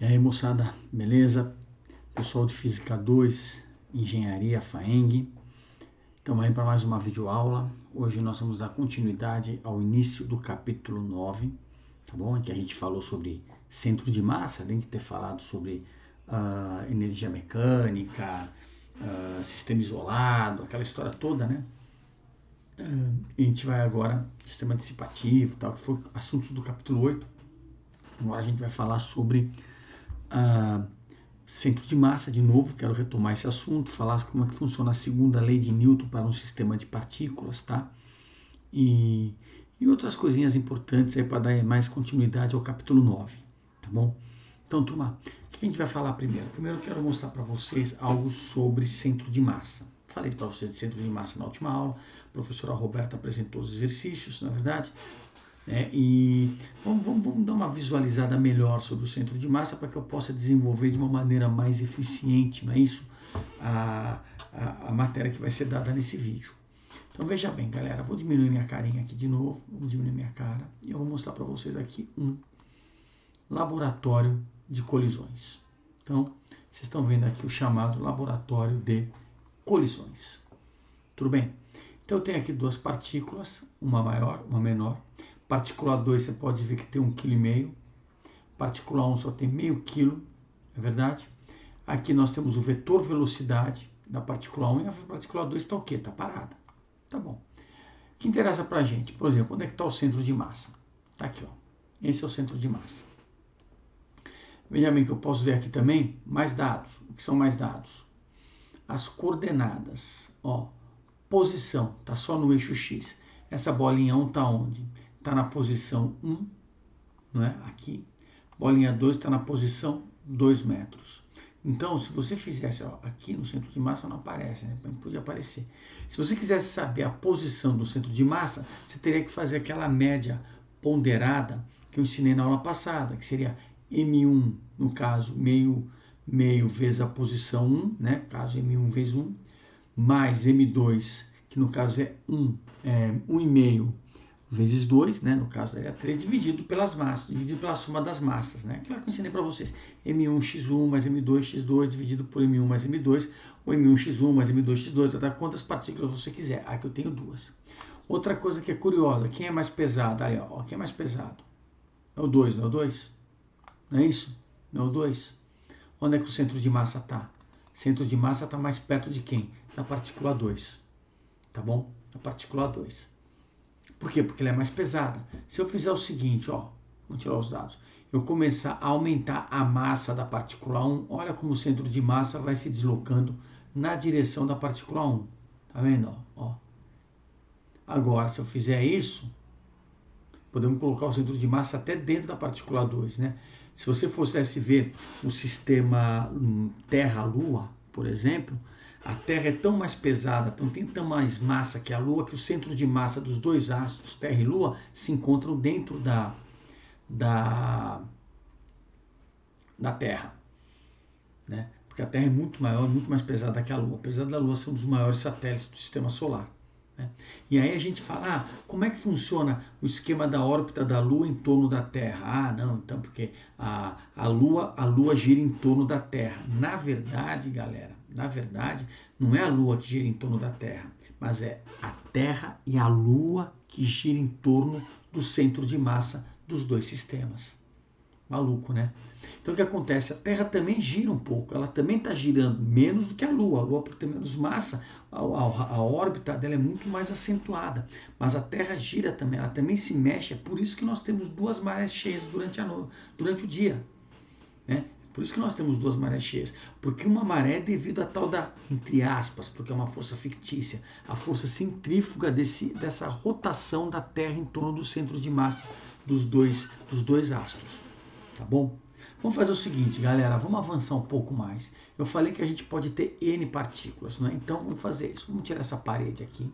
E aí, moçada, beleza? Pessoal de Física 2, Engenharia FAENG. Estamos aí para mais uma videoaula. Hoje nós vamos dar continuidade ao início do capítulo 9, tá bom? Em que a gente falou sobre centro de massa, além de ter falado sobre energia mecânica, sistema isolado, aquela história toda, né? A gente vai agora, sistema dissipativo, tal, que foi assuntos do capítulo 8. Agora a gente vai falar sobre centro de massa, de novo, quero retomar esse assunto, falar como é que funciona a segunda lei de Newton para um sistema de partículas, tá? E outras coisinhas importantes aí para dar mais continuidade ao capítulo 9, tá bom? Então, turma, o que a gente vai falar primeiro? Primeiro eu quero mostrar para vocês algo sobre centro de massa. Falei para vocês de centro de massa na última aula, a professora Roberta apresentou os exercícios, na verdade, e vamos dar uma visualizada melhor sobre o centro de massa para que eu possa desenvolver de uma maneira mais eficiente, não é isso? A matéria que vai ser dada nesse vídeo. Então veja bem, galera, vou diminuir minha carinha aqui de novo, vou diminuir minha cara e eu vou mostrar para vocês aqui um laboratório de colisões. Então, vocês estão vendo aqui o chamado laboratório de colisões. Tudo bem? Então eu tenho aqui duas partículas, uma maior, uma menor. Partícula 2 você pode ver que tem 1,5 kg. Partícula 1 só tem meio quilo, é verdade? Aqui nós temos o vetor velocidade da partícula 1 e a partícula 2 está o quê? Está parada. Tá bom. O que interessa pra gente? Por exemplo, onde é que está o centro de massa? Está aqui, ó. Esse é o centro de massa. Veja bem que eu posso ver aqui também mais dados. O que são mais dados? As coordenadas, ó. Posição, está só no eixo X. Essa bolinha 1 está onde? Está na posição 1, não é? Aqui. Bolinha 2 está na posição 2 metros. Então, se você fizesse, ó, aqui no centro de massa não aparece, né? Podia aparecer. Se você quisesse saber a posição do centro de massa, você teria que fazer aquela média ponderada que eu ensinei na aula passada, que seria M1, no caso, meio vezes a posição 1, né? Caso M1 vezes 1, mais M2, que no caso é 1,5 vezes 2, né? No caso daria 3, dividido pelas massas, dividido pela soma das massas, né? Aquilo que eu ensinei para vocês. M1x1 mais M2x2 dividido por M1 mais M2, ou M1x1 mais M2x2, até quantas partículas você quiser. Aqui eu tenho duas. Outra coisa que é curiosa, quem é mais pesado? Aí, ó, quem é mais pesado? É o 2, não é o 2? Não é isso? Não é o 2? Onde é que o centro de massa está? O centro de massa está mais perto de quem? Da partícula 2. Tá bom? Da partícula 2. Por quê? Porque ela é mais pesada. Se eu fizer o seguinte, ó, vamos tirar os dados. Eu começar a aumentar a massa da partícula 1, olha como o centro de massa vai se deslocando na direção da partícula 1. Tá vendo? Ó. Agora, se eu fizer isso, podemos colocar o centro de massa até dentro da partícula 2, né? Se você fosse ver o sistema Terra-Lua, por exemplo, a Terra é tão mais pesada, então tem tão mais massa que a Lua, que o centro de massa dos dois astros, Terra e Lua, se encontram dentro da Terra, né? Porque a Terra é muito maior, muito mais pesada que a Lua, apesar da Lua ser um dos maiores satélites do Sistema Solar, né? E aí a gente fala, como é que funciona o esquema da órbita da Lua em torno da Terra? Não, então porque a Lua gira em torno da Terra. Na verdade, galera, não é a Lua que gira em torno da Terra, mas é a Terra e a Lua que gira em torno do centro de massa dos dois sistemas. Maluco, né? Então o que acontece? A Terra também gira um pouco, ela também está girando menos do que a Lua, por ter menos massa, a órbita dela é muito mais acentuada, mas a Terra gira também, ela também se mexe, é por isso que nós temos duas marés cheias durante o dia, né? Por isso que nós temos duas marés cheias, porque uma maré é devido a tal da, entre aspas, porque é uma força fictícia, a força centrífuga dessa rotação da Terra em torno do centro de massa dos dois astros, tá bom? Vamos fazer o seguinte, galera, vamos avançar um pouco mais. Eu falei que a gente pode ter N partículas, né? Então vamos fazer isso, vamos tirar essa parede aqui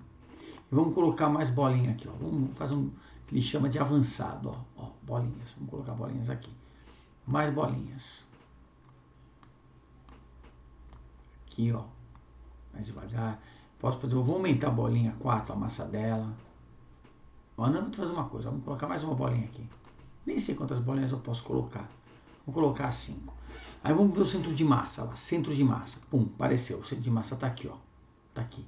e vamos colocar mais bolinha aqui, ó. Vamos fazer um que ele chama de avançado, ó, bolinhas, vamos colocar bolinhas aqui, mais bolinhas. Aqui, ó, mais devagar. Posso fazer, eu vou aumentar a bolinha 4, a massa dela. Ó, não, vou fazer uma coisa, vamos colocar mais uma bolinha aqui. Nem sei quantas bolinhas eu posso colocar. Vou colocar 5. Aí vamos ver o centro de massa, lá, centro de massa. Pum, apareceu, o centro de massa está aqui, ó. Está aqui.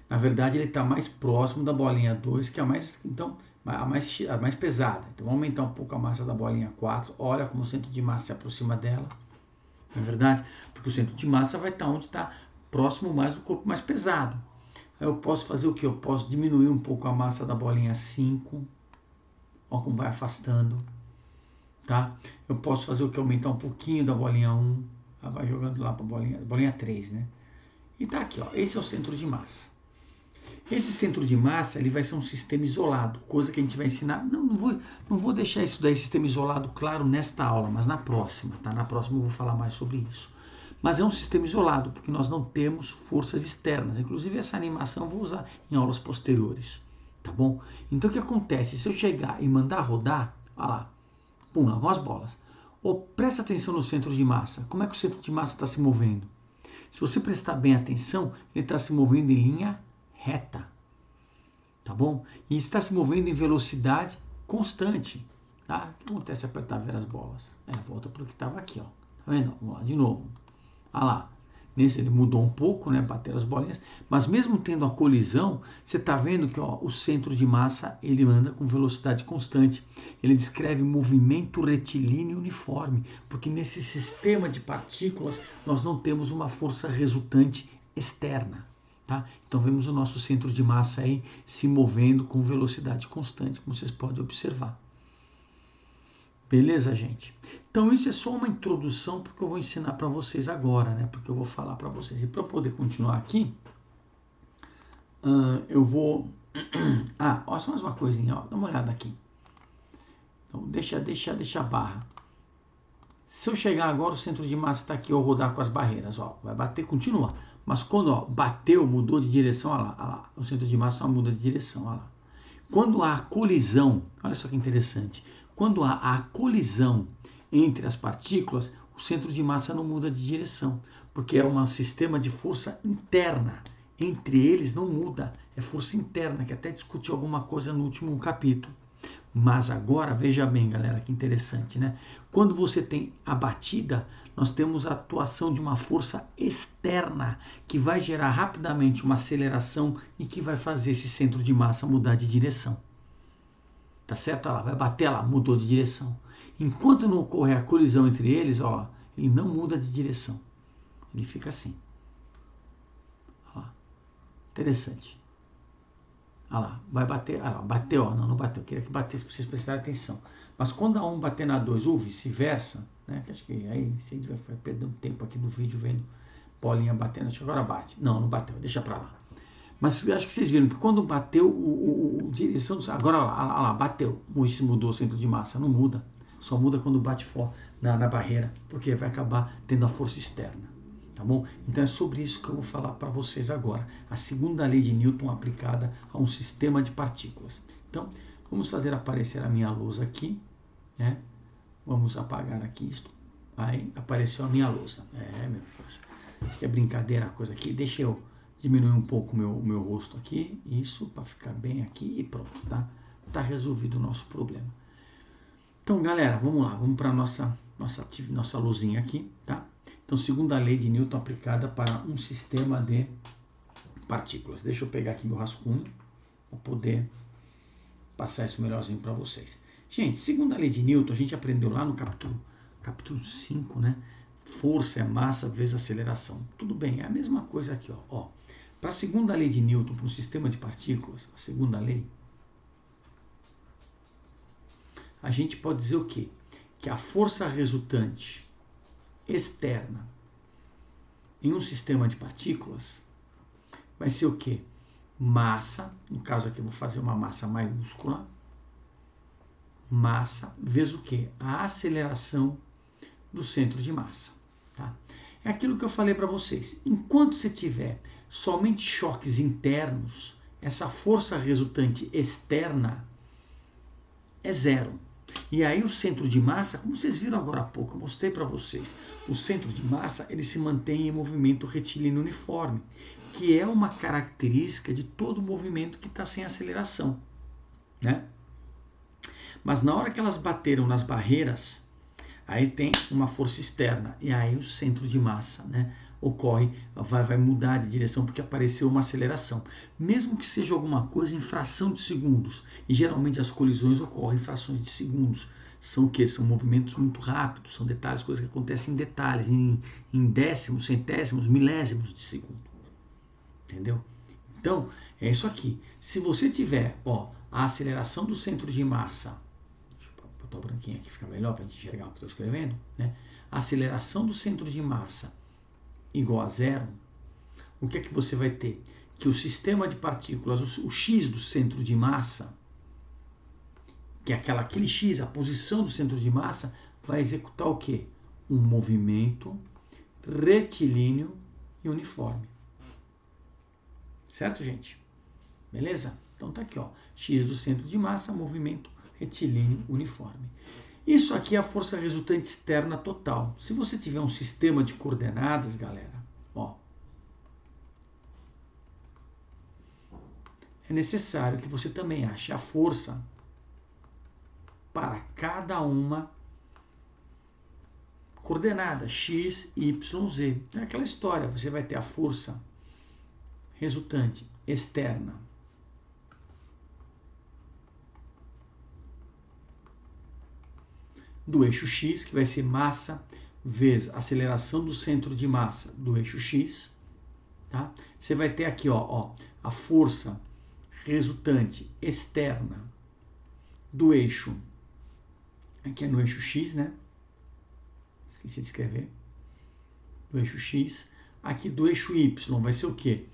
Na verdade, ele está mais próximo da bolinha 2, que é a mais, então, a mais pesada. Então, vamos aumentar um pouco a massa da bolinha 4. Olha como o centro de massa se aproxima dela. Não é verdade? Porque o centro de massa vai estar onde está próximo mais do corpo mais pesado. Aí eu posso fazer o que? Eu posso diminuir um pouco a massa da bolinha 5. Olha como vai afastando. Tá? Eu posso fazer o que? Aumentar um pouquinho da bolinha 1. Ela vai jogando lá para a bolinha 3, né? E tá aqui, ó. Esse é o centro de massa. Esse centro de massa ele vai ser um sistema isolado, coisa que a gente vai ensinar. Não vou deixar isso daí, sistema isolado, claro, nesta aula, mas na próxima, tá? Na próxima eu vou falar mais sobre isso. Mas é um sistema isolado, porque nós não temos forças externas. Inclusive essa animação eu vou usar em aulas posteriores, tá bom? Então o que acontece? Se eu chegar e mandar rodar, olha lá, pum, lá vão as bolas. Presta atenção no centro de massa. Como é que o centro de massa está se movendo? Se você prestar bem atenção, ele está se movendo em linha reta, tá bom? E está se movendo em velocidade constante, tá? O que acontece se apertar ver as bolas? Volta para o que estava aqui, ó. Tá vendo? Vamos lá, de novo. Olha lá. Nesse ele mudou um pouco, né? Bateram as bolinhas. Mas mesmo tendo a colisão, você está vendo que, ó, o centro de massa ele anda com velocidade constante. Ele descreve movimento retilíneo uniforme, porque nesse sistema de partículas nós não temos uma força resultante externa. Tá? Então vemos o nosso centro de massa aí se movendo com velocidade constante, como vocês podem observar. Beleza, gente? Então isso é só uma introdução porque eu vou ensinar para vocês agora, né? Porque eu vou falar para vocês. E para eu poder continuar aqui, eu vou... olha só mais uma coisinha, ó. Dá uma olhada aqui. Então deixa a barra. Se eu chegar agora, o centro de massa está aqui, eu rodar com as barreiras, ó. Vai bater, continua. Mas quando, ó, bateu, mudou de direção, olha lá, o centro de massa muda de direção, olha lá. Quando há colisão, olha só que interessante, quando há a colisão entre as partículas, o centro de massa não muda de direção, porque é um sistema de força interna. Entre eles não muda, é força interna, que até discutiu alguma coisa no último capítulo. Mas agora, veja bem, galera, que interessante, né? Quando você tem a batida, nós temos a atuação de uma força externa que vai gerar rapidamente uma aceleração e que vai fazer esse centro de massa mudar de direção. Tá certo? Olha lá, vai bater lá, mudou de direção. Enquanto não ocorrer a colisão entre eles, ó, ele não muda de direção. Ele fica assim. Olha lá. Interessante. Olha lá, vai bater, olha lá, bateu, ó, não bateu, eu queria que batesse para vocês prestarem atenção. Mas quando a 1 bater na 2 ou vice-versa, né, que acho que aí a gente vai perder um tempo aqui no vídeo vendo bolinha batendo, acho que agora bate. Não bateu, deixa para lá. Mas eu acho que vocês viram que quando bateu o direção, agora olha lá, bateu, mudou o centro de massa, não muda, só muda quando bate na barreira, porque vai acabar tendo a força externa. Tá bom? Então é sobre isso que eu vou falar para vocês agora. A segunda lei de Newton aplicada a um sistema de partículas. Então, vamos fazer aparecer a minha lousa aqui, né? Vamos apagar aqui isto. Aí apareceu a minha lousa. Meu Deus. Acho que é brincadeira a coisa aqui. Deixa eu diminuir um pouco o meu rosto aqui. Isso, para ficar bem aqui e pronto, tá? Tá resolvido o nosso problema. Então, galera, vamos lá. Vamos para nossa luzinha aqui, tá? Então, segunda lei de Newton aplicada para um sistema de partículas. Deixa eu pegar aqui meu rascunho para poder passar isso melhorzinho para vocês. Gente, segunda lei de Newton, a gente aprendeu lá no capítulo 5, né? Força é massa vezes aceleração. Tudo bem, é a mesma coisa aqui, ó. Para a segunda lei de Newton, para um sistema de partículas, a segunda lei, a gente pode dizer o quê? Que a força resultante externa em um sistema de partículas vai ser o quê? Massa, no caso aqui eu vou fazer uma massa maiúscula, massa vezes o quê? A aceleração do centro de massa. Tá? É aquilo que eu falei para vocês. Enquanto você tiver somente choques internos, essa força resultante externa é zero. E aí o centro de massa, como vocês viram agora há pouco, eu mostrei para vocês, o centro de massa ele se mantém em movimento retilíneo uniforme, que é uma característica de todo movimento que está sem aceleração, né? Mas na hora que elas bateram nas barreiras, Aí tem uma força externa, e aí o centro de massa, né, vai mudar de direção porque apareceu uma aceleração. Mesmo que seja alguma coisa em fração de segundos, e geralmente as colisões ocorrem em frações de segundos. São o quê? São movimentos muito rápidos, são detalhes, coisas que acontecem em detalhes, em décimos, centésimos, milésimos de segundo. Entendeu? Então, é isso aqui. Se você tiver, a aceleração do centro de massa, deixa eu botar o branquinho aqui, fica melhor para a gente enxergar o que estou escrevendo, né? A aceleração do centro de massa igual a zero, o que é que você vai ter? Que o sistema de partículas, o x do centro de massa, que é aquele x, a posição do centro de massa, vai executar o quê? Um movimento retilíneo e uniforme. Certo, gente? Beleza? Então tá aqui, x do centro de massa, movimento retilíneo uniforme. Isso aqui é a força resultante externa total. Se você tiver um sistema de coordenadas, galera, é necessário que você também ache a força para cada uma coordenada, x, y, z. É aquela história, você vai ter a força resultante externa do eixo x, que vai ser massa vezes aceleração do centro de massa do eixo x, tá? Você vai ter aqui, a força resultante externa do eixo, aqui é no eixo x, né? Esqueci de escrever. Do eixo x. Aqui do eixo y vai ser o quê?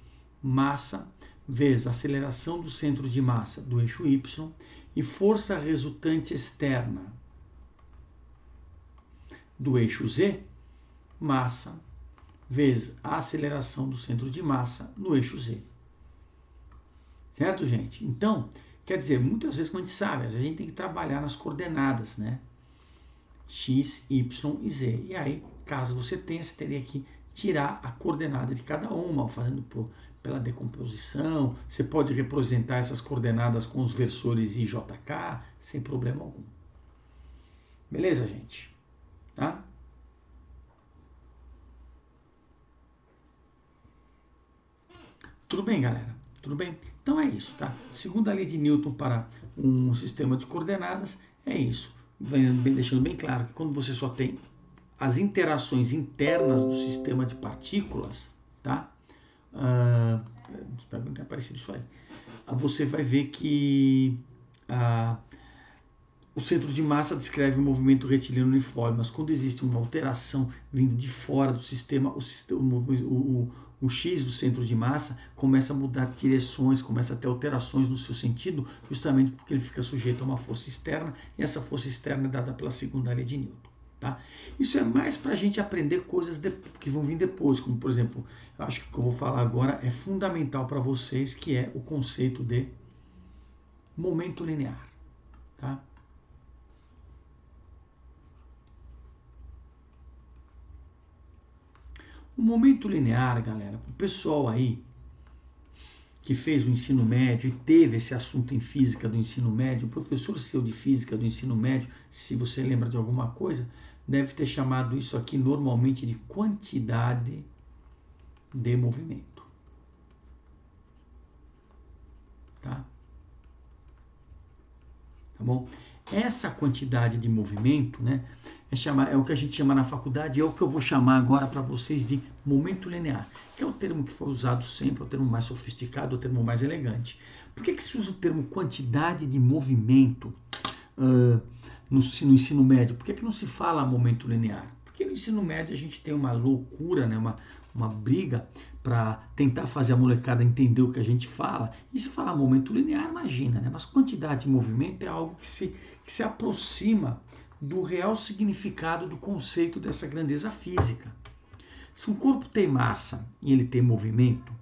Massa vezes aceleração do centro de massa do eixo y e força resultante externa do eixo z, massa vezes a aceleração do centro de massa no eixo z. Certo, gente? Então, quer dizer, muitas vezes, como a gente sabe, a gente tem que trabalhar nas coordenadas, né? X, Y e Z. E aí, caso você tenha, você teria que tirar a coordenada de cada uma, fazendo pela decomposição. Você pode representar essas coordenadas com os versores I e JK, sem problema algum. Beleza, gente? Tá? Tudo bem, galera? Tudo bem? Então é isso, tá? Segunda lei de Newton para um sistema de coordenadas é isso. Deixando bem claro que quando você só tem as interações internas do sistema de partículas, tá? Espero que não tenha aparecido isso aí. Você vai ver que o centro de massa descreve o movimento retilíneo uniforme, mas quando existe uma alteração vindo de fora do sistema, o X do centro de massa começa a mudar direções, começa a ter alterações no seu sentido, justamente porque ele fica sujeito a uma força externa, e essa força externa é dada pela segunda lei de Newton. Tá? Isso é mais para a gente aprender coisas que vão vir depois, como por exemplo, eu acho que o que eu vou falar agora é fundamental para vocês, que é o conceito de momento linear. Tá? O momento linear, galera, o pessoal aí que fez o ensino médio e teve esse assunto em física do ensino médio, o professor seu de física do ensino médio, se você lembra de alguma coisa, deve ter chamado isso aqui normalmente de quantidade de movimento. Tá? Tá bom? Essa quantidade de movimento, né, é o que a gente chama na faculdade, é o que eu vou chamar agora para vocês de momento linear, que é o termo que foi usado sempre, é o termo mais sofisticado, é o termo mais elegante. Por que se usa o termo quantidade de movimento no ensino médio? Por que não se fala momento linear? Porque no ensino médio a gente tem uma loucura, né, uma briga para tentar fazer a molecada entender o que a gente fala. E se falar momento linear, imagina, né? Mas quantidade de movimento é algo que se aproxima do real significado do conceito dessa grandeza física. Se um corpo tem massa e ele tem movimento,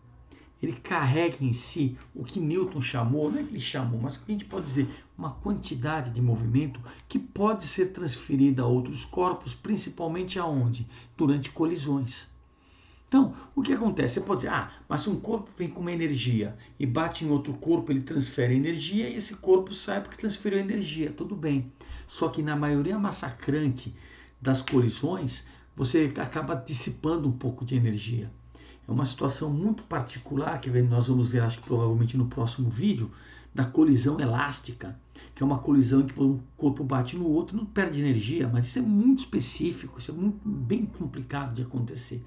ele carrega em si o que Newton chamou, não é que ele chamou, mas que a gente pode dizer, uma quantidade de movimento que pode ser transferida a outros corpos, principalmente aonde? Durante colisões. Então, o que acontece? Você pode dizer, mas se um corpo vem com uma energia e bate em outro corpo, ele transfere energia e esse corpo sai porque transferiu energia, tudo bem. Só que na maioria massacrante das colisões, você acaba dissipando um pouco de energia. É uma situação muito particular que nós vamos ver, acho que provavelmente no próximo vídeo, da colisão elástica, que é uma colisão em que um corpo bate no outro e não perde energia, mas isso é muito específico, isso é bem complicado de acontecer.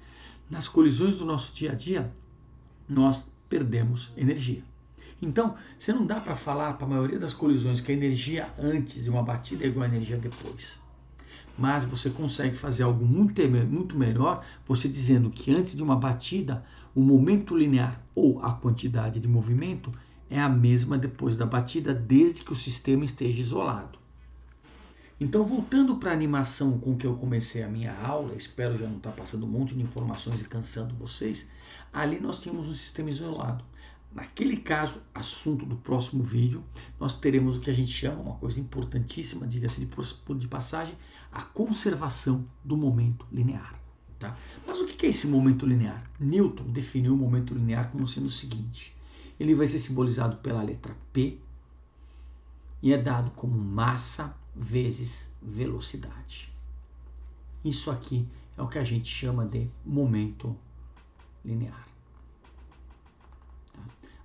Nas colisões do nosso dia a dia, nós perdemos energia. Então, você não dá para falar para a maioria das colisões que a energia antes de uma batida é igual à energia depois. Mas você consegue fazer algo muito melhor, você dizendo que antes de uma batida, o momento linear ou a quantidade de movimento é a mesma depois da batida, desde que o sistema esteja isolado. Então, voltando para a animação com que eu comecei a minha aula, espero já não estar passando um monte de informações e cansando vocês, ali nós tínhamos um sistema isolado. Naquele caso, assunto do próximo vídeo, nós teremos o que a gente chama, uma coisa importantíssima, diga-se de passagem, a conservação do momento linear. Tá? Mas o que é esse momento linear? Newton definiu o momento linear como sendo o seguinte: ele vai ser simbolizado pela letra P e é dado como massa vezes velocidade. Isso aqui é o que a gente chama de momento linear.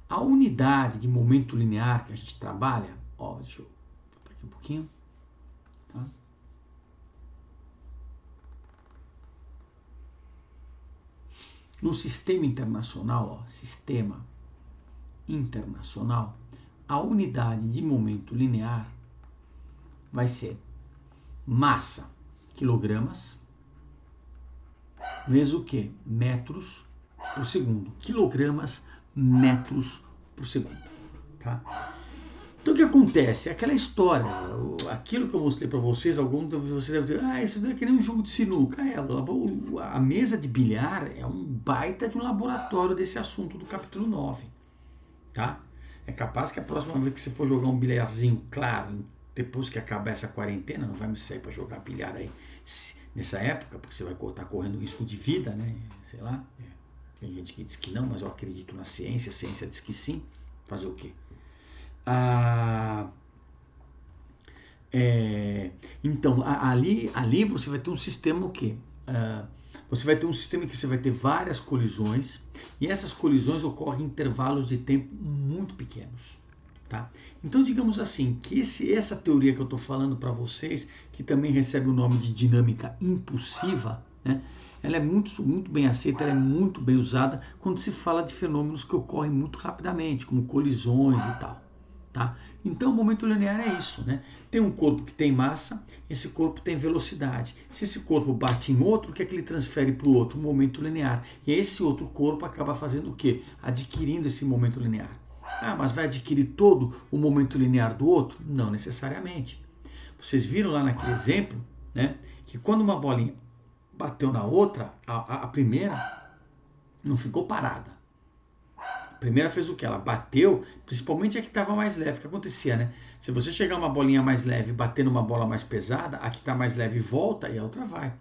A unidade de momento linear que a gente trabalha, ó, deixa eu botar aqui um pouquinho, tá? No sistema internacional, ó, sistema internacional, a unidade de momento linear vai ser massa, quilogramas, vezes o quê? Metros por segundo. Quilogramas, metros por segundo. Tá? Então o que acontece? Aquela história, aquilo que eu mostrei para vocês, alguns de vocês devem dizer, isso não é que nem um jogo de sinuca. A mesa de bilhar é um baita de um laboratório desse assunto do capítulo 9. Tá? É capaz que a próxima vez que você for jogar um bilharzinho, claro, depois que acabar essa quarentena, não vai me sair para jogar bilhar aí nessa época, porque você vai estar correndo risco de vida, né? Sei lá. Tem gente que diz que não, mas eu acredito na ciência, a ciência diz que sim. Fazer o quê? Então, ali você vai ter um sistema o quê? Você vai ter um sistema que você vai ter várias colisões, e essas colisões ocorrem em intervalos de tempo muito pequenos. Tá? Então, digamos assim, que essa teoria que eu estou falando para vocês, que também recebe o nome de dinâmica impulsiva, né? Ela é muito bem aceita, ela é muito bem usada quando se fala de fenômenos que ocorrem muito rapidamente, como colisões e tal. Tá? Então, o momento linear é isso. Né? Tem um corpo que tem massa, esse corpo tem velocidade. Se esse corpo bate em outro, o que é que ele transfere para o outro? Um momento linear. E esse outro corpo acaba fazendo o quê? Adquirindo esse momento linear. Mas vai adquirir todo o momento linear do outro? Não necessariamente. Vocês viram lá naquele exemplo, né, que quando uma bolinha bateu na outra, a primeira não ficou parada. A primeira fez o quê? Ela bateu, principalmente a que estava mais leve. O que acontecia, né? Se você chegar uma bolinha mais leve e bater numa bola mais pesada, a que está mais leve volta e a outra vai.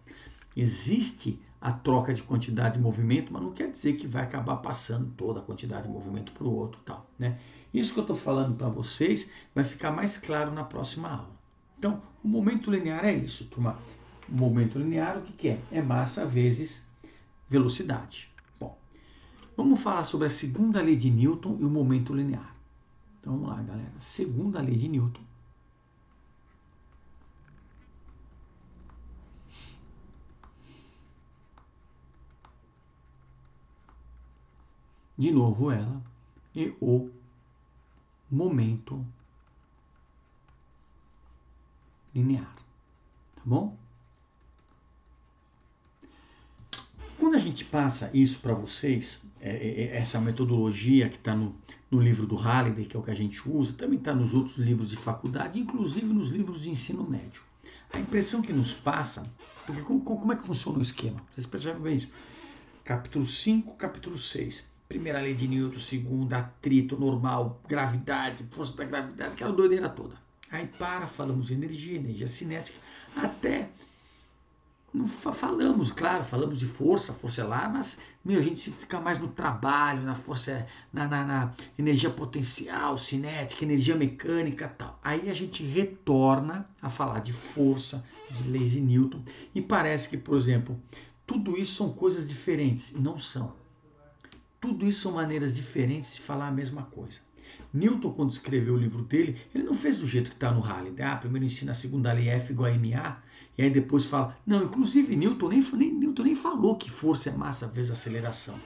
Existe a troca de quantidade de movimento, mas não quer dizer que vai acabar passando toda a quantidade de movimento para o outro, tal, né? Isso que eu estou falando para vocês vai ficar mais claro na próxima aula. Então, o momento linear é isso, turma. O momento linear, o que é? É massa vezes velocidade. Bom, vamos falar sobre a segunda lei de Newton e o momento linear. Então, vamos lá, galera. Segunda lei de Newton. De novo ela e o momento linear, tá bom? Quando a gente passa isso para vocês, essa metodologia que está no livro do Halliday, que é o que a gente usa, também está nos outros livros de faculdade, inclusive nos livros de ensino médio. A impressão que nos passa, porque como é que funciona o esquema? Vocês percebem bem isso? Capítulo 5, capítulo 6. Primeira lei de Newton, segunda, atrito normal, gravidade, força da gravidade, aquela doideira toda. Aí falamos de energia, energia cinética, até Não falamos, claro, falamos de força, força é lá, mas a gente fica mais no trabalho, na força, na energia potencial, cinética, energia mecânica e tal. Aí a gente retorna a falar de força, de leis de Newton, e parece que, por exemplo, tudo isso são coisas diferentes, e não são. Tudo isso são maneiras diferentes de falar a mesma coisa. Newton, quando escreveu o livro dele, ele não fez do jeito que está no Halley. Primeiro ensina a segunda lei F igual a ma, e aí depois fala... Não, inclusive Newton nem falou que força é massa vezes aceleração.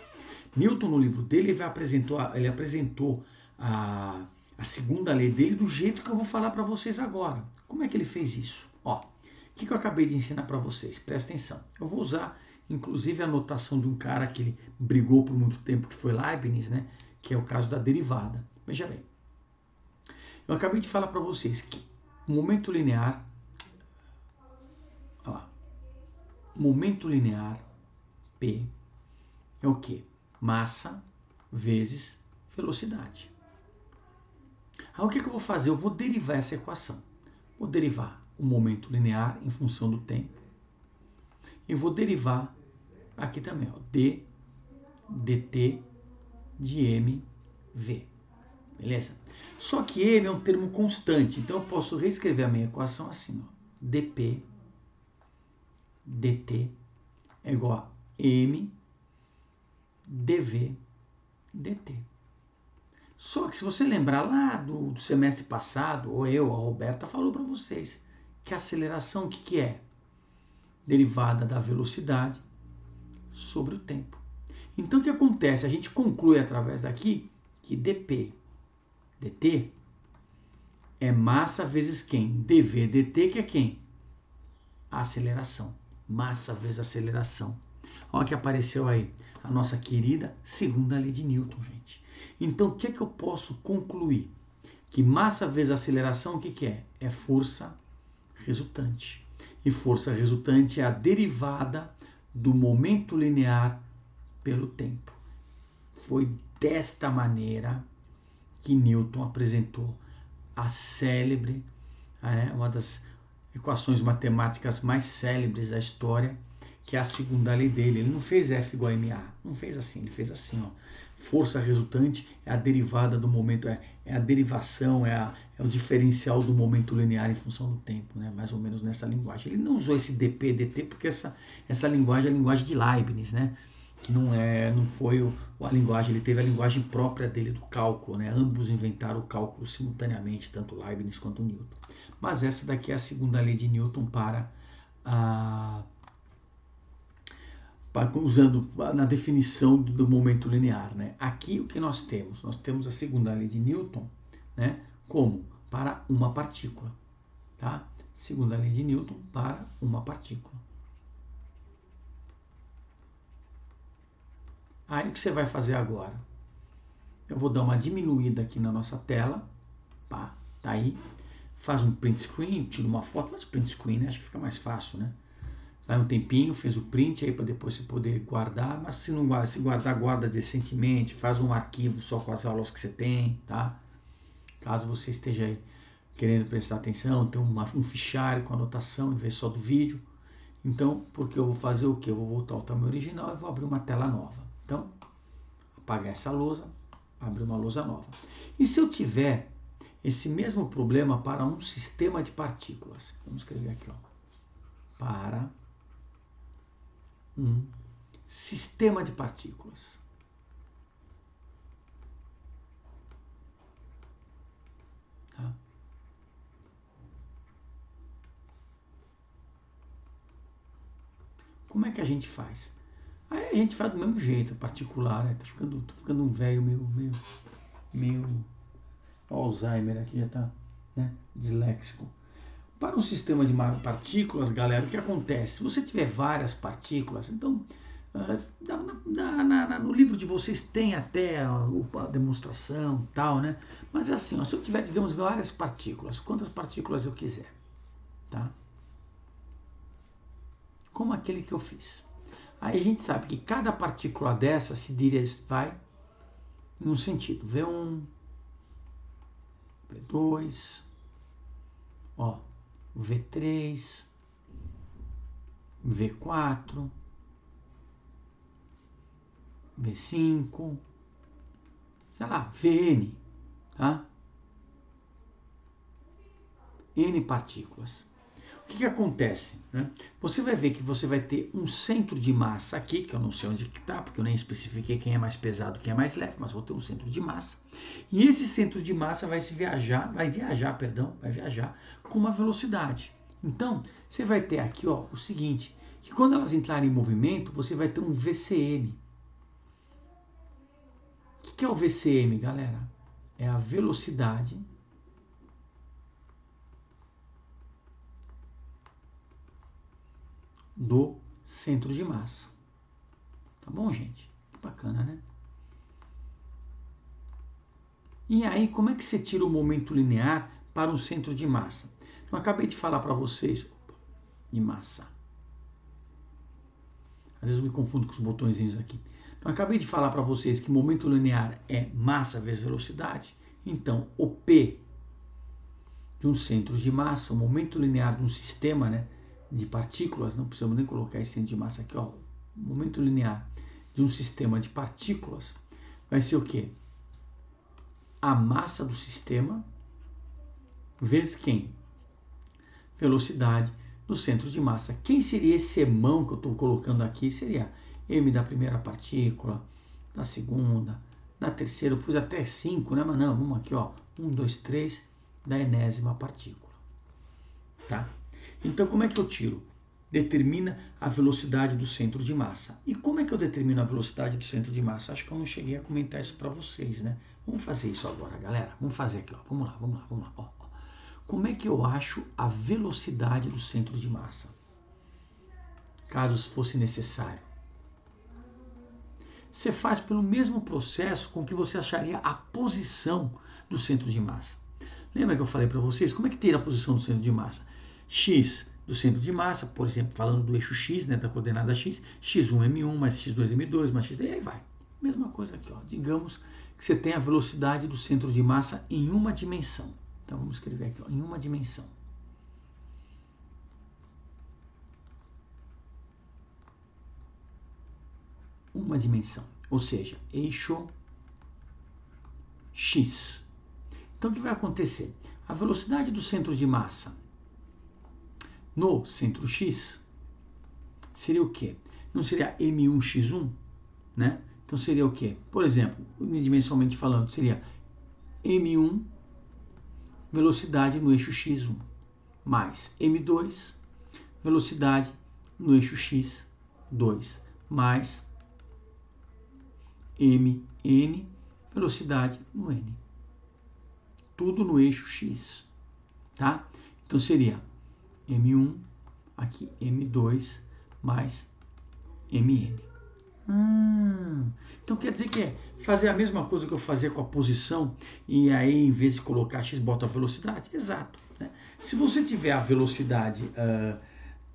Newton, no livro dele, ele apresentou a segunda lei dele do jeito que eu vou falar para vocês agora. Como é que ele fez isso? Ó, o que eu acabei de ensinar para vocês? Presta atenção. Eu vou usar, inclusive, a notação de um cara que ele brigou por muito tempo, que foi Leibniz, né? Que é o caso da derivada. Veja bem, eu acabei de falar para vocês que o momento linear, olha lá, momento linear P é o quê? Massa vezes velocidade. Aí o que eu vou fazer? Eu vou derivar essa equação. Vou derivar o momento linear em função do tempo. E vou derivar aqui também, ó, d dt de mv. Beleza? Só que m é um termo constante, então eu posso reescrever a minha equação assim, ó. dp dt é igual a m dv dt. Só que se você lembrar lá do semestre passado, ou a Roberta falou para vocês, que a aceleração o que é? Derivada da velocidade sobre o tempo. Então o que acontece? A gente conclui através daqui que dp dt é massa vezes quem? dv dt, que é quem? A aceleração. Massa vezes aceleração. Olha que apareceu aí a nossa querida segunda lei de Newton, gente. Então, o que é que eu posso concluir? Que massa vezes aceleração, o que é? É força resultante. E força resultante é a derivada do momento linear pelo tempo. Foi desta maneira que Newton apresentou a célebre, uma das equações matemáticas mais célebres da história, que é a segunda lei dele. Ele não fez F igual a ma, não fez assim, ele fez assim, ó. Força resultante é a derivada do momento, é a derivação, é o diferencial do momento linear em função do tempo, né? Mais ou menos nessa linguagem. Ele não usou esse dp, dt, porque essa linguagem é a linguagem de Leibniz, né? Que não foi a linguagem, ele teve a linguagem própria dele do cálculo, né? Ambos inventaram o cálculo simultaneamente, tanto Leibniz quanto Newton. Mas essa daqui é a segunda lei de Newton usando na definição do momento linear, né? Aqui o que nós temos? Nós temos a segunda lei de Newton, né? Como? Para uma partícula, tá? Segunda lei de Newton para uma partícula. Aí o que você vai fazer agora? Eu vou dar uma diminuída aqui na nossa tela, tá aí. Faz um print screen, tira uma foto, faz print screen, né? Acho que fica mais fácil, né? Sai um tempinho, fez o print aí para depois você poder guardar, mas se não guardar, guarda decentemente, faz um arquivo só com as aulas que você tem, tá? Caso você esteja aí querendo prestar atenção, tem um fichário com anotação em vez só do vídeo. Então, porque eu vou fazer o que? Eu vou voltar ao tamanho original e vou abrir uma tela nova. Então, apagar essa lousa, abrir uma lousa nova. E se eu tiver esse mesmo problema para um sistema de partículas? Vamos escrever aqui, ó. Para um sistema de partículas. Tá? Como é que a gente faz? Aí a gente faz do mesmo jeito, particular, né? Tô ficando um velho meio Alzheimer aqui, já tá, né? Disléxico. Para um sistema de partículas, galera, o que acontece? Se você tiver várias partículas, então no livro de vocês tem até a demonstração e tal, né? Mas é assim, ó, se eu tiver, digamos, várias partículas, quantas partículas eu quiser, tá? Como aquele que eu fiz. Aí a gente sabe que cada partícula dessa se vai em um sentido. V1, V2, ó, V3, V4, V5, sei lá, Vn, tá? N partículas. O que acontece? Né? Você vai ver que você vai ter um centro de massa aqui, que eu não sei onde está, porque eu nem especifiquei quem é mais pesado, quem é mais leve, mas vou ter um centro de massa. E esse centro de massa vai viajar com uma velocidade. Então, você vai ter aqui ó, o seguinte, que quando elas entrarem em movimento, você vai ter um VCM. O que é o VCM, galera? É a velocidade do centro de massa. Tá bom, gente? Que bacana, né? E aí, como é que você tira o momento linear para um centro de massa? Eu acabei de falar para vocês de massa. Às vezes eu me confundo com os botõezinhos aqui. Então, eu acabei de falar para vocês que momento linear é massa vezes velocidade. Então, o P de um centro de massa, o momento linear de um sistema, né, de partículas, não precisamos nem colocar esse centro de massa aqui, ó, o momento linear de um sistema de partículas vai ser o quê? A massa do sistema vezes quem? Velocidade do centro de massa. Quem seria esse emão que eu estou colocando aqui? Seria m da primeira partícula, da segunda, da terceira, eu pus até 5, né? Mas não, vamos aqui, ó, 1, 2, 3, da enésima partícula. Tá? Então, como é que eu tiro? Determina a velocidade do centro de massa. E como é que eu determino a velocidade do centro de massa? Acho que eu não cheguei a comentar isso para vocês, né? Vamos fazer isso agora, galera. Vamos fazer aqui, ó. Vamos lá. Ó. Como é que eu acho a velocidade do centro de massa? Caso fosse necessário. Você faz pelo mesmo processo com que você acharia a posição do centro de massa. Lembra que eu falei para vocês? Como é que teria a posição do centro de massa? X do centro de massa, por exemplo, falando do eixo X, né, da coordenada X, x1m1 mais x2m2 mais x, e aí vai. Mesma coisa aqui, ó. Digamos que você tem a velocidade do centro de massa em uma dimensão. Então vamos escrever aqui, ó, em uma dimensão. Uma dimensão, ou seja, eixo X. Então o que vai acontecer? A velocidade do centro de massa no centro X seria o quê? Não seria m1x1, né? Então seria o quê? Por exemplo, unidimensionalmente falando, seria m1 velocidade no eixo x1 mais m2 velocidade no eixo x2 mais mn velocidade no n. Tudo no eixo x, tá? Então seria m1 aqui m2 mais mn. Então quer dizer que é fazer a mesma coisa que eu fazia com a posição e aí em vez de colocar x, bota a velocidade? Exato. Né? Se você tiver a velocidade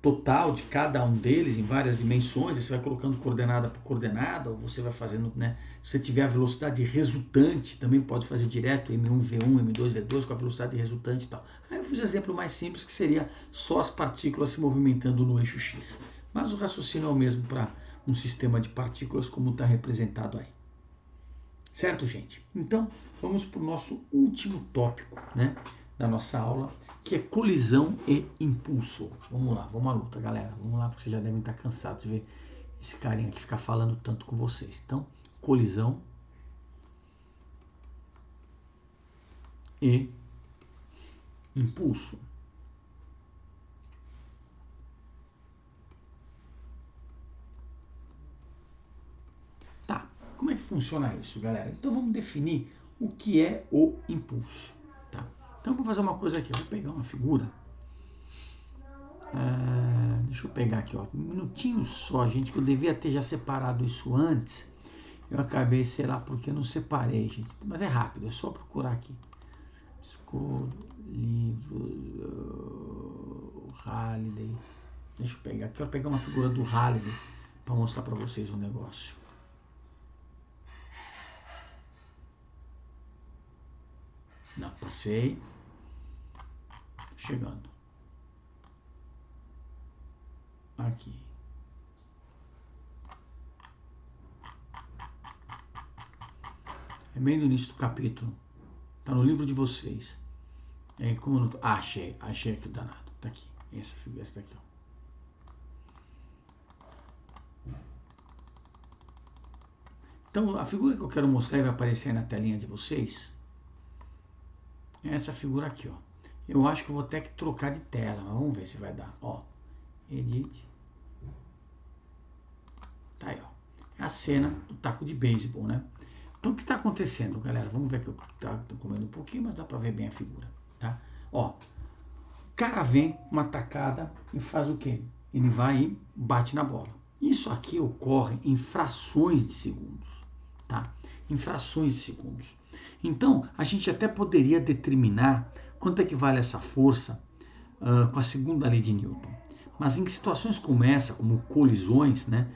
total de cada um deles em várias dimensões, você vai colocando coordenada por coordenada, ou você vai fazendo, né? Se você tiver a velocidade resultante, também pode fazer direto M1, V1, M2, V2 com a velocidade resultante e tal. Aí eu fiz o exemplo mais simples, que seria só as partículas se movimentando no eixo X. Mas o raciocínio é o mesmo para um sistema de partículas como está representado aí. Certo, gente? Então, vamos para o nosso último tópico, né, da nossa aula, que é colisão e impulso. Vamos lá, vamos à luta, galera. Vamos lá, porque vocês já devem estar cansados de ver esse carinha aqui ficar falando tanto com vocês. Então, colisão e impulso. Tá, como é que funciona isso, galera? Então, vamos definir o que é o impulso. Tá? Então, eu vou fazer uma coisa aqui. Eu vou pegar uma figura. Deixa eu pegar aqui, ó, um minutinho só, gente, que eu devia ter já separado isso antes. Eu acabei, sei lá, porque eu não separei, gente. Mas é rápido, é só procurar aqui. Livro Halliday. Deixa eu pegar. Quero pegar uma figura do Halliday para mostrar para vocês o negócio. Não, passei. Chegando. aqui. É bem no início do capítulo. Tá no livro de vocês. É como no... achei aqui o danado. Tá aqui. Essa figura, essa daqui, ó. Então, a figura que eu quero mostrar e vai aparecer aí na telinha de vocês é essa figura aqui, ó. Eu acho que eu vou ter que trocar de tela, mas vamos ver se vai dar. Ó, edit. Tá aí, ó. É a cena do taco de beisebol, né? Então, o que está acontecendo, galera? Vamos ver que eu tô comendo um pouquinho, mas dá para ver bem a figura, tá? Ó, o cara vem uma tacada e faz o quê? Ele vai e bate na bola. Isso aqui ocorre em frações de segundos, tá? Em frações de segundos. Então, a gente até poderia determinar quanto é que vale essa força com a segunda lei de Newton. Mas em situações como essa, como colisões, né?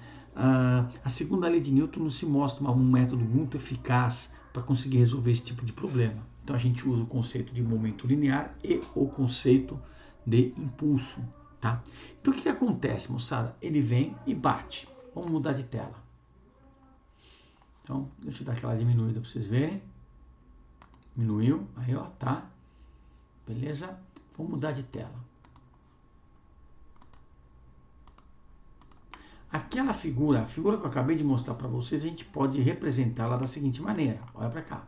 A segunda lei de Newton não se mostra um método muito eficaz para conseguir resolver esse tipo de problema. Então a gente usa o conceito de momento linear e o conceito de impulso. Tá? Então o que acontece, moçada? Ele vem e bate. Vamos mudar de tela. Então, deixa eu dar aquela diminuída para vocês verem. Diminuiu, aí ó, tá. Beleza? Vamos mudar de tela. Aquela figura, a figura que eu acabei de mostrar para vocês, a gente pode representá-la da seguinte maneira. Olha para cá.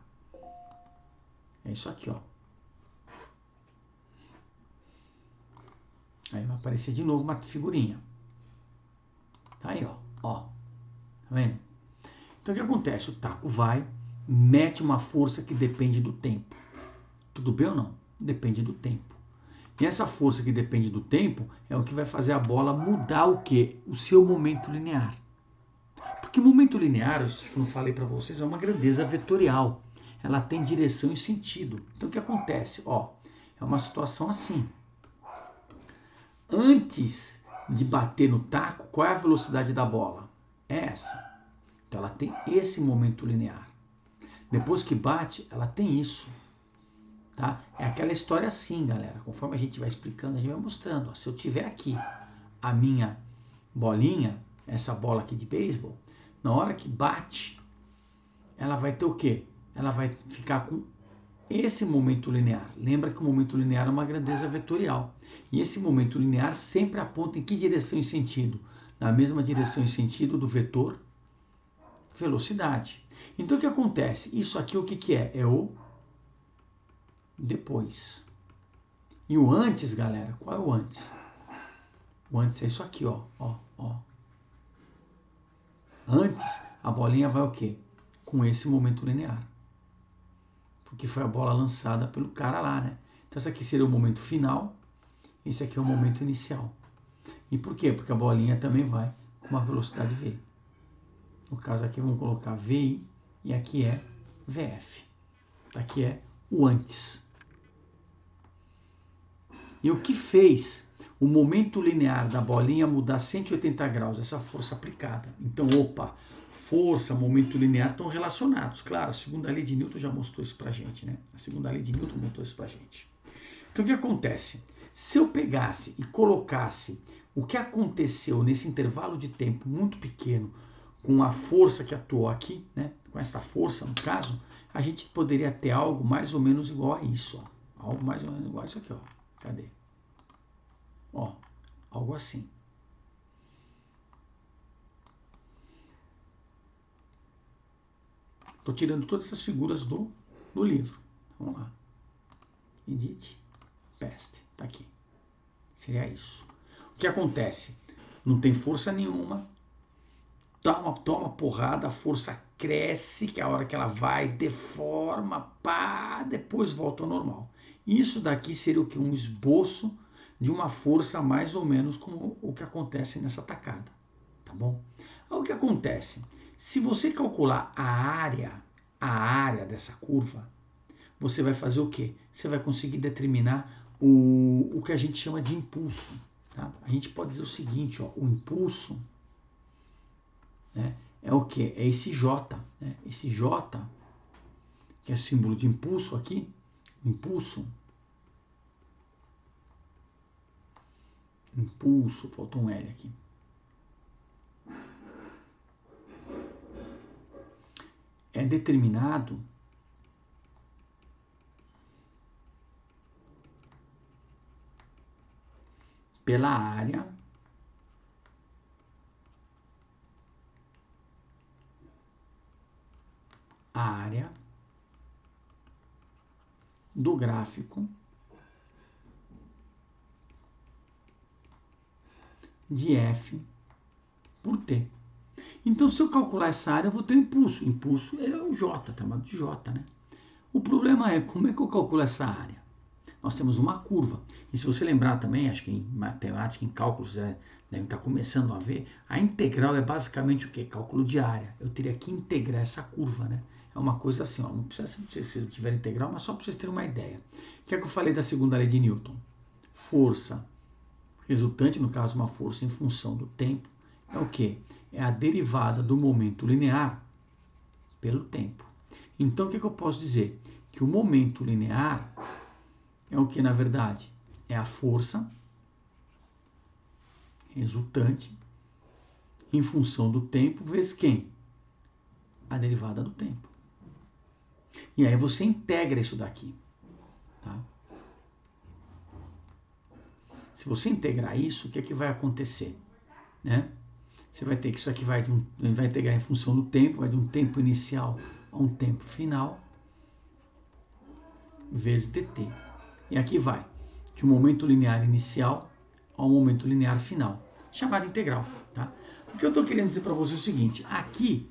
É isso aqui, ó. Aí vai aparecer de novo uma figurinha. Tá aí, ó. Ó. Tá vendo? Então o que acontece? O taco vai, mete uma força que depende do tempo. Tudo bem ou não? Depende do tempo. E essa força que depende do tempo é o que vai fazer a bola mudar o quê? O seu momento linear. Porque momento linear, eu não falei para vocês, é uma grandeza vetorial. Ela tem direção e sentido. Então o que acontece? Ó, é uma situação assim. Antes de bater no taco, qual é a velocidade da bola? É essa. Então ela tem esse momento linear. Depois que bate, ela tem isso. Tá? É aquela história assim, galera. Conforme a gente vai explicando, a gente vai mostrando. Ó, se eu tiver aqui a minha bolinha, essa bola aqui de beisebol, na hora que bate, ela vai ter o quê? Ela vai ficar com esse momento linear. Lembra que o momento linear é uma grandeza vetorial. E esse momento linear sempre aponta em que direção e sentido? Na mesma direção e sentido do vetor velocidade. Então o que acontece? Isso aqui o que é? É o depois. E o antes, galera, qual é o antes? O antes é isso aqui, ó. Antes, a bolinha vai o quê? Com esse momento linear. Porque foi a bola lançada pelo cara lá, né? Então esse aqui seria o momento final, esse aqui é o momento inicial. E por quê? Porque a bolinha também vai com uma velocidade V. No caso aqui vamos colocar VI e aqui é VF. Aqui é o antes. E o que fez o momento linear da bolinha mudar 180 graus? Essa força aplicada. Então, opa, força, momento linear estão relacionados. Claro, a segunda lei de Newton já mostrou isso pra gente, né? A segunda lei de Newton mostrou isso pra gente. Então, o que acontece? Se eu pegasse e colocasse o que aconteceu nesse intervalo de tempo muito pequeno com a força que atuou aqui, né? Com essa força, no caso, a gente poderia ter algo mais ou menos igual a isso, ó. Algo mais ou menos igual a isso aqui, ó. Cadê? Ó, algo assim. Estou tirando todas essas figuras do livro. Vamos lá. Edit, paste. Tá aqui. Seria isso. O que acontece? Não tem força nenhuma. Toma porrada, a força cresce, que é a hora que ela vai, deforma, pá, depois volta ao normal. Isso daqui seria o que? Um esboço de uma força mais ou menos como o que acontece nessa tacada, tá bom? Aí o que acontece? Se você calcular a área dessa curva, você vai fazer o quê? Você vai conseguir determinar o que a gente chama de impulso. Tá? A gente pode dizer o seguinte, ó, o impulso, né, é o quê? É esse J, né? Esse J, que é símbolo de impulso aqui, impulso, faltou um L aqui. determinado pela área do gráfico de F por T. Então, se eu calcular essa área, eu vou ter um impulso. Impulso é o J, chamado de J, né? O problema é como é que eu calculo essa área? Nós temos uma curva. E se você lembrar também, acho que em matemática, em cálculos, devem estar começando a ver, a integral é basicamente o quê? Cálculo de área. Eu teria que integrar essa curva, né? É uma coisa assim, ó, não precisa se você tiver integral, mas só para vocês terem uma ideia. O que é que eu falei da segunda lei de Newton? Força resultante, no caso uma força em função do tempo, é o quê? É a derivada do momento linear pelo tempo. Então, o que eu posso dizer? Que o momento linear é o que, na verdade? É a força resultante em função do tempo vezes quem? A derivada do tempo. E aí você integra isso daqui. Tá? Se você integrar isso, o que é que vai acontecer? Né? Você vai ter que isso aqui vai integrar em função do tempo, vai de um tempo inicial a um tempo final, vezes dt. E aqui vai de um momento linear inicial ao momento linear final, chamada integral. Tá? O que eu estou querendo dizer para você é o seguinte, aqui,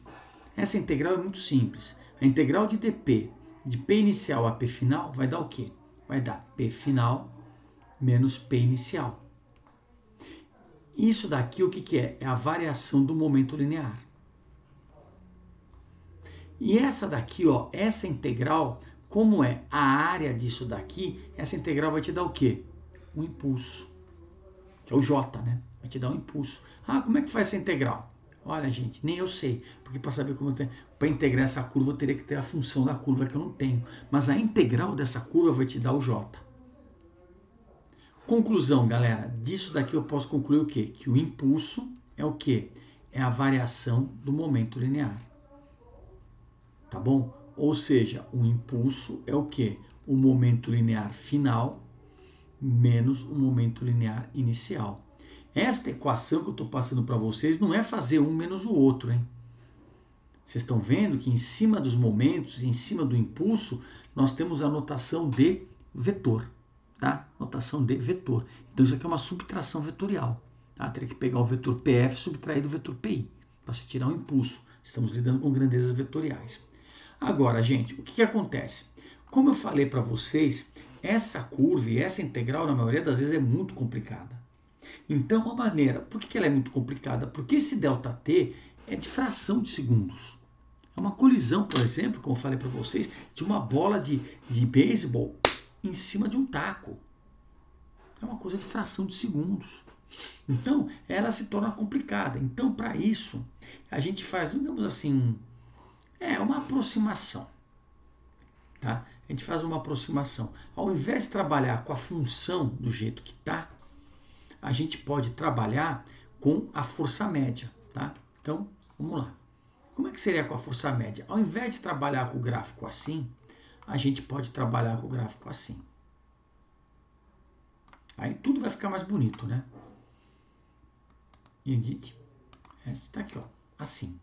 essa integral é muito simples. A integral de dp, de p inicial a p final, vai dar o quê? Vai dar p final menos p inicial. Isso daqui o que, que é? É a variação do momento linear. E essa daqui, ó, essa integral, como é a área disso daqui, essa integral vai te dar o quê? Um impulso, que é o J, né? Vai te dar um impulso. Ah, como é que faz essa integral? Olha, gente, nem eu sei, porque para saber como para integrar essa curva eu teria que ter a função da curva que eu não tenho. Mas a integral dessa curva vai te dar o J. Conclusão, galera, disso daqui eu posso concluir o quê? Que o impulso é o quê? É a variação do momento linear. Tá bom? Ou seja, o impulso é o quê? O momento linear final menos o momento linear inicial. Esta equação que eu estou passando para vocês não é fazer um menos o outro, hein? Vocês estão vendo que em cima dos momentos, em cima do impulso, nós temos a notação de vetor, tá? Notação de vetor. Então isso aqui é uma subtração vetorial, tá? Teria que pegar o vetor PF e subtrair do vetor PI, para se tirar o impulso. Estamos lidando com grandezas vetoriais. Agora, gente, o que acontece? Como eu falei para vocês, essa curva e essa integral, na maioria das vezes, é muito complicada. Então, a maneira... Por que ela é muito complicada? Porque esse ΔT é de fração de segundos. É uma colisão, por exemplo, como eu falei para vocês, de uma bola de beisebol em cima de um taco. É uma coisa de fração de segundos. Então, ela se torna complicada. Então, para isso, a gente faz, digamos assim, uma aproximação. Tá? A gente faz uma aproximação. Ao invés de trabalhar com a função do jeito que está, a gente pode trabalhar com a força média. Tá? Então, vamos lá. Como é que seria com a força média? Ao invés de trabalhar com o gráfico assim, a gente pode trabalhar com o gráfico assim. Aí tudo vai ficar mais bonito, né? Edit. Essa está aqui, ó. Assim.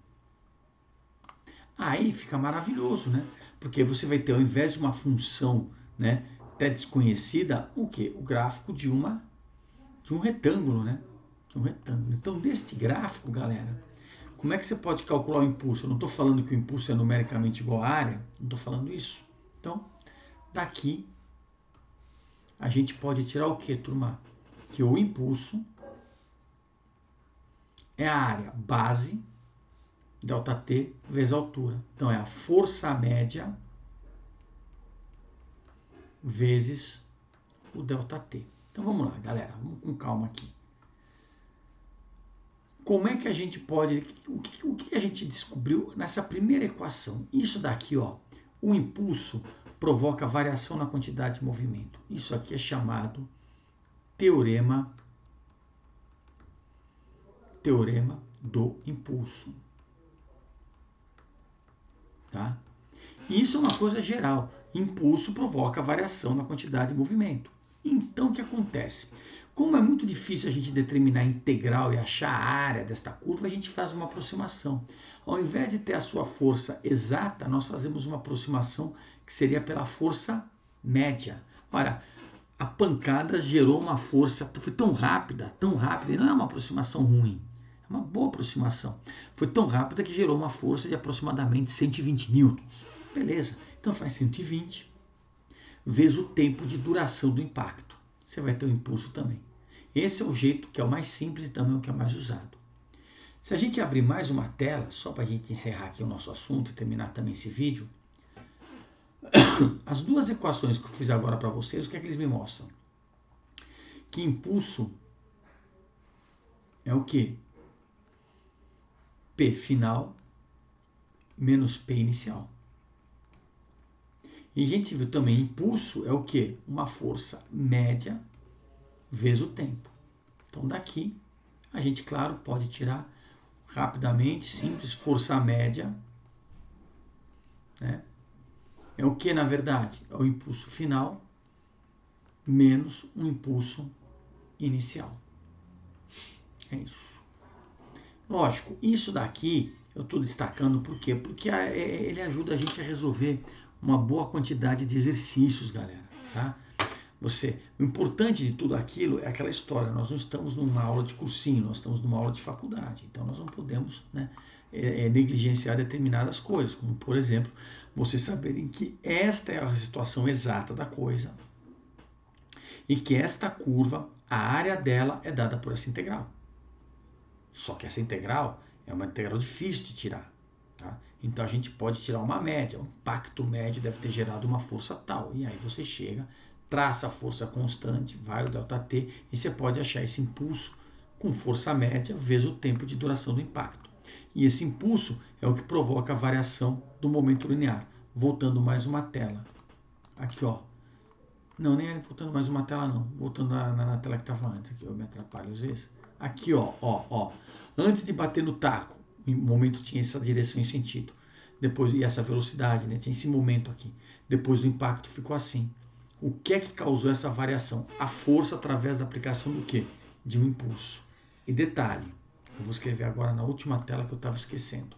Aí fica maravilhoso, né? Porque você vai ter, ao invés de uma função, né, até desconhecida, o quê? O gráfico de um retângulo, né? De um retângulo. Então, deste gráfico, galera, como é que você pode calcular o impulso? Eu não estou falando que o impulso é numericamente igual à área, não estou falando isso. Então, daqui, a gente pode tirar o quê, turma? Que o impulso é a área base, ΔT, vezes a altura. Então, é a força média vezes o ΔT. Então, vamos lá, galera. Vamos com calma aqui. Como é que a gente pode... O que a gente descobriu nessa primeira equação? Isso daqui, ó. O impulso provoca variação na quantidade de movimento. Isso aqui é chamado teorema do impulso. tá? E isso é uma coisa geral. Impulso provoca variação na quantidade de movimento. Então, o que acontece? Como é muito difícil a gente determinar a integral e achar a área desta curva, a gente faz uma aproximação. Ao invés de ter a sua força exata, nós fazemos uma aproximação que seria pela força média. Olha, a pancada gerou uma força, foi tão rápida, e não é uma aproximação ruim, é uma boa aproximação. Foi tão rápida que gerou uma força de aproximadamente 120 newtons. Beleza, então faz 120 vezes o tempo de duração do impacto. Você vai ter o impulso também. Esse é o jeito que é o mais simples e também o que é mais usado. Se a gente abrir mais uma tela, só para a gente encerrar aqui o nosso assunto e terminar também esse vídeo, as duas equações que eu fiz agora para vocês, o que é que eles me mostram? Que impulso é o quê? P final menos P inicial. E a gente viu também impulso é o quê? Uma força média vezes o tempo. Então daqui a gente, claro, pode tirar rapidamente, simples, força média, né? É o que na verdade? É o impulso final menos o impulso inicial. É isso. Lógico, isso daqui eu estou destacando por quê? Porque ele ajuda a gente a resolver uma boa quantidade de exercícios, galera, tá? O importante de tudo aquilo é aquela história, nós não estamos numa aula de cursinho, nós estamos numa aula de faculdade, então nós não podemos, né, negligenciar determinadas coisas, como por exemplo, vocês saberem que esta é a situação exata da coisa e que esta curva, a área dela é dada por essa integral. Só que essa integral é uma integral difícil de tirar, tá? Então a gente pode tirar uma média, o impacto médio deve ter gerado uma força tal, e aí você chega, traça a força constante, vai o ΔT, e você pode achar esse impulso com força média vezes o tempo de duração do impacto. E esse impulso é o que provoca a variação do momento linear. Voltando mais uma tela. Aqui, ó. Não, nem é voltando mais uma tela, não. Voltando na tela que estava antes. Aqui, eu me atrapalho às vezes. Aqui, ó. Antes de bater no taco, o momento tinha essa direção e sentido. Depois, e essa velocidade, né? Tinha esse momento aqui. Depois do impacto ficou assim. O que é que causou essa variação? A força através da aplicação do quê? De um impulso. E detalhe, eu vou escrever agora na última tela que eu estava esquecendo.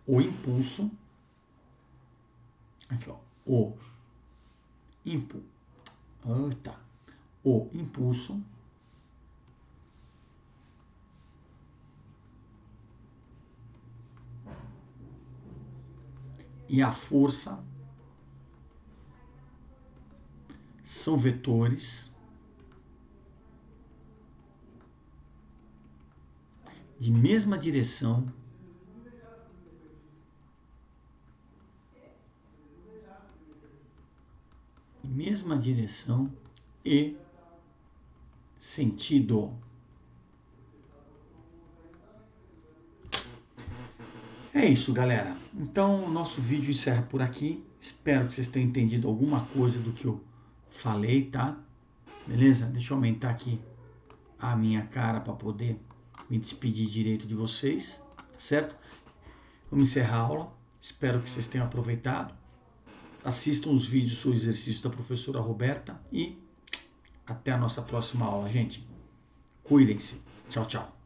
O impulso, aqui ó, o impulso e a força são vetores de mesma direção e sentido. É isso, galera. Então, o nosso vídeo encerra por aqui. Espero que vocês tenham entendido alguma coisa do que eu falei, tá? Beleza? Deixa eu aumentar aqui a minha cara para poder me despedir direito de vocês, tá certo? Vamos encerrar a aula. Espero que vocês tenham aproveitado. Assistam os vídeos ou exercícios da professora Roberta e até a nossa próxima aula, gente. Cuidem-se. Tchau, tchau.